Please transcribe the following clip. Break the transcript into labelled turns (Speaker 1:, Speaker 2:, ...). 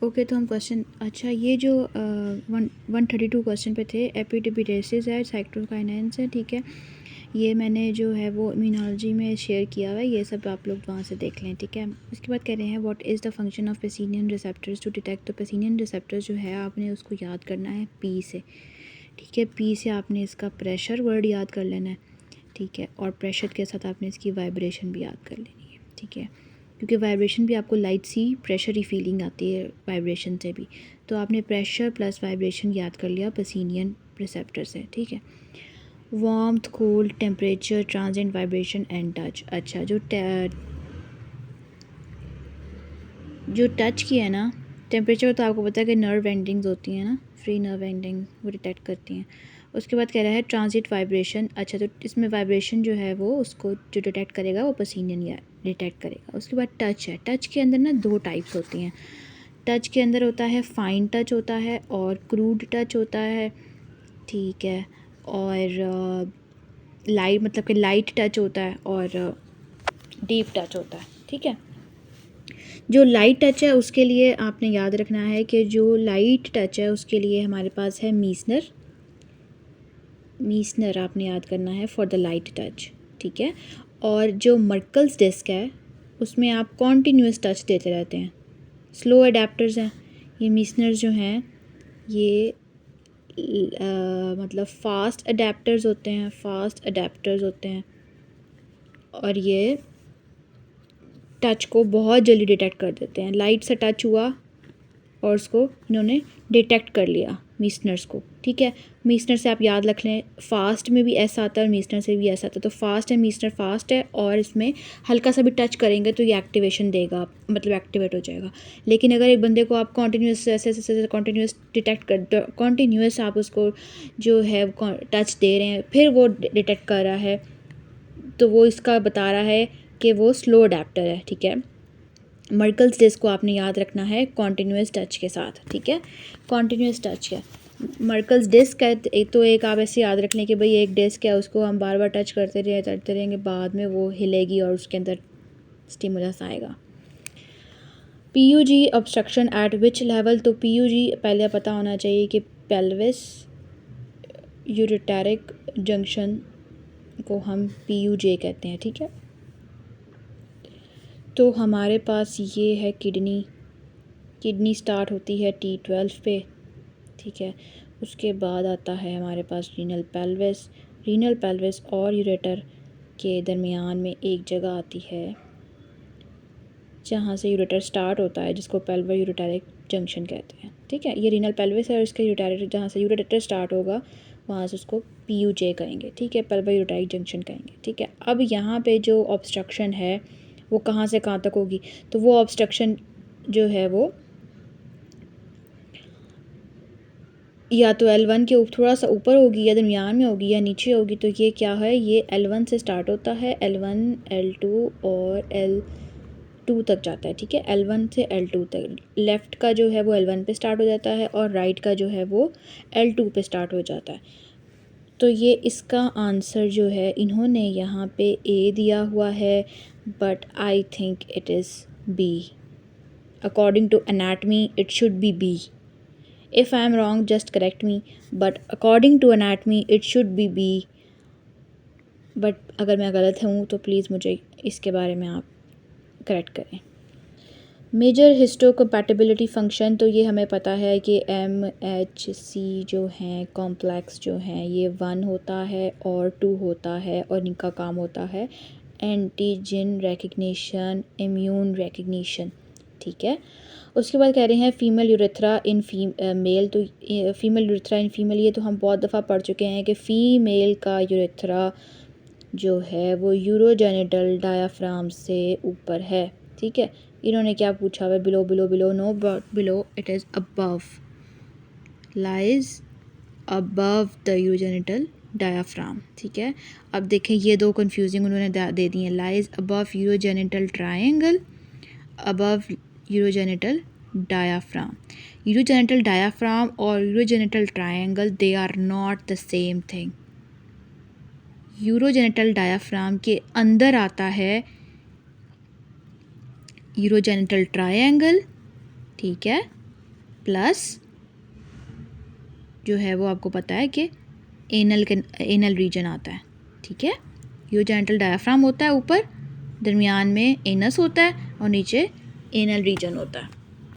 Speaker 1: Okay, तो हम question, अच्छा ये जो 132 क्वेश्चन पे थे, एपिडिपिडेसिस है, साइटोकाइनेंस है, ठीक है। ये मैंने जो है वो इम्यूनोलॉजी में शेयर किया हुआ है, ये सब आप लोग वहाँ से देख लें, ठीक है। इसके बाद कह रहे हैं what is the function of Pacinian receptors to detect. तो पेसिनियन रिसेप्टर्स जो है आपने उसको याद करना है पी से, ठीक है। पी से आपने इसका प्रेशर वर्ड याद कर लेना है, ठीक है, और प्रेशर के साथ आपने इसकी वाइब्रेशन भी याद कर लेनी है, ठीक है, क्योंकि वाइब्रेशन भी आपको लाइट सी प्रेशर ही फीलिंग आती है वाइब्रेशन से भी। तो आपने प्रेशर प्लस वाइब्रेशन याद कर लिया पेसिनियन रिसेप्टर से, ठीक है। Warmth, cold, temperature, transient vibration and touch. अच्छा, जो टच की है ना, टेम्परेचर तो आपको पता है कि नर्व एंडिंग्स होती हैं ना, फ्री नर्व एंडिंग वो डिटेक्ट करती हैं। उसके बाद कह रहा है ट्रांजिट वाइब्रेशन। अच्छा, तो इसमें वाइब्रेशन जो है वो उसको जो डिटेक्ट करेगा वो पसीनियन या डिटेक्ट करेगा। उसके बाद टच है, टच के अंदर ना दो टाइप्स होती हैं। टच के अंदर होता है फाइन टच होता है और क्रूड टच होता है, ठीक है, और लाइट मतलब कि लाइट टच होता है और डीप टच होता है, ठीक है। जो लाइट टच है उसके लिए आपने याद रखना है कि जो लाइट टच है उसके लिए हमारे पास है मीसनर। मीसनर आपने याद करना है फॉर द लाइट टच, ठीक है। और जो मर्कल्स डिस्क है उसमें आप कॉन्टीन्यूस टच देते रहते हैं। स्लो अडेप्टर्स हैं ये मीसनर्स जो हैं, ये मतलब फ़ास्ट अडेप्टर्स होते हैं, फ़ास्ट अडेप्टर्स होते हैं, और ये टच को बहुत जल्दी डिटेक्ट कर देते हैं। लाइट से टच हुआ और उसको इन्होंने डिटेक्ट कर लिया मीसनर्स को, ठीक है। मीसनर से आप याद रख लें, फास्ट में भी ऐसा आता है और मीसनर से भी ऐसा आता है। तो फास्ट है, मीसनर फास्ट है, और इसमें हल्का सा भी टच करेंगे तो ये एक्टिवेशन देगा, मतलब एक्टिवेट हो जाएगा। लेकिन अगर एक बंदे को आप कॉन्टीन्यूस ऐसे कॉन्टीन्यूस डिटेक्ट कर, कॉन्टीन्यूस आप उसको जो है टच दे रहे हैं फिर वो डिटेक्ट कर रहा है, तो वो इसका बता रहा है कि वो स्लो अडेप्टर है, ठीक है। मर्कल्स डिस्क को आपने याद रखना है कॉन्टीन्यूस टच के साथ, ठीक है। कॉन्टीन्यूस टच है मर्कल्स डिस्क है, तो एक आप ऐसे याद रख लें कि भाई एक डिस्क है, उसको हम बार बार टच करते रहेंगे, बाद में वो हिलेगी और उसके अंदर स्टिमुलस आएगा। पीयूजी ऑब्स्ट्रक्शन एट विच लेवल। तो पीयूजी पहले पता होना चाहिए कि पेल्विस यूरेटेरिक जंक्शन को हम पीयूजे कहते हैं, ठीक है। तो हमारे पास ये है किडनी स्टार्ट होती है T12 पे, ठीक है। उसके बाद आता है हमारे पास रीनल पेल्विस और यूरेटर के दरमियान में एक जगह आती है जहाँ से यूरेटर स्टार्ट होता है, जिसको पेल्वर यूरेटेरिक जंक्शन कहते हैं, ठीक है। ये रीनल पेल्विस है और इसका यूरेटर जहाँ से यूरेटर स्टार्ट होगा वहाँ से उसको PUJ कहेंगे, ठीक है, पेल्वर यूरेटेरिक जंक्शन कहेंगे, ठीक है। अब यहाँ पे जो ऑब्स्ट्रक्शन है वो कहाँ से कहाँ तक होगी, तो वो ऑब्स्ट्रक्शन जो है वो या तो L1 के थोड़ा सा ऊपर होगी या दरमियान में होगी या नीचे होगी। तो ये क्या है, ये L1 से स्टार्ट होता है, L1 L2 और L2 तक जाता है, ठीक है। L1 से L2 तक लेफ़्ट का जो है वो L1 पे स्टार्ट हो जाता है और राइट का जो है वो L2 पे स्टार्ट हो जाता है। तो ये इसका आंसर जो है इन्होंने यहाँ पे A दिया हुआ है, but I think it is B। According to anatomy it should be B. If I am wrong, just correct me. But according to anatomy, it should be B. But अगर मैं गलत हूँ तो प्लीज़ मुझे इसके बारे में आप करेक्ट करें। मेजर हिस्टोकम्पैटिबिलिटी फ़ंक्शन, तो ये हमें पता है कि MHC जो हैं कॉम्प्लेक्स जो हैं ये 1 होता है और 2 होता है, और इनका काम होता है एंटीजन रिकग्निशन, इम्यून रिकग्निशन, ठीक है। उसके बाद कह रहे हैं फीमेल यूरेथ्रा इन मेल। तो फीमेल यूरेथ्रा इन फीमेल, ये तो हम बहुत दफ़ा पढ़ चुके हैं कि फ़ीमेल का यूरेथ्रा जो है वो यूरोजेनिटल डायाफ्राम से ऊपर है, ठीक है। इन्होंने क्या पूछा हुआ, below no, below it is above, lies above the urogenital diaphragm, ठीक है। अब देखें ये दो कंफ्यूजिंग उन्होंने दे दी हैं, lies above urogenital triangle, above urogenital diaphragm. Urogenital diaphragm और urogenital triangle they are not the same thing. Urogenital diaphragm के अंदर आता है यूरोजेनिटल ट्रायंगल, ठीक है, प्लस जो है वो आपको पता है कि एनल रीजन आता है, ठीक है। यूरोजेनिटल डायफ्राम होता है ऊपर, दरमियान में एनस होता है और नीचे एनल रीजन होता है।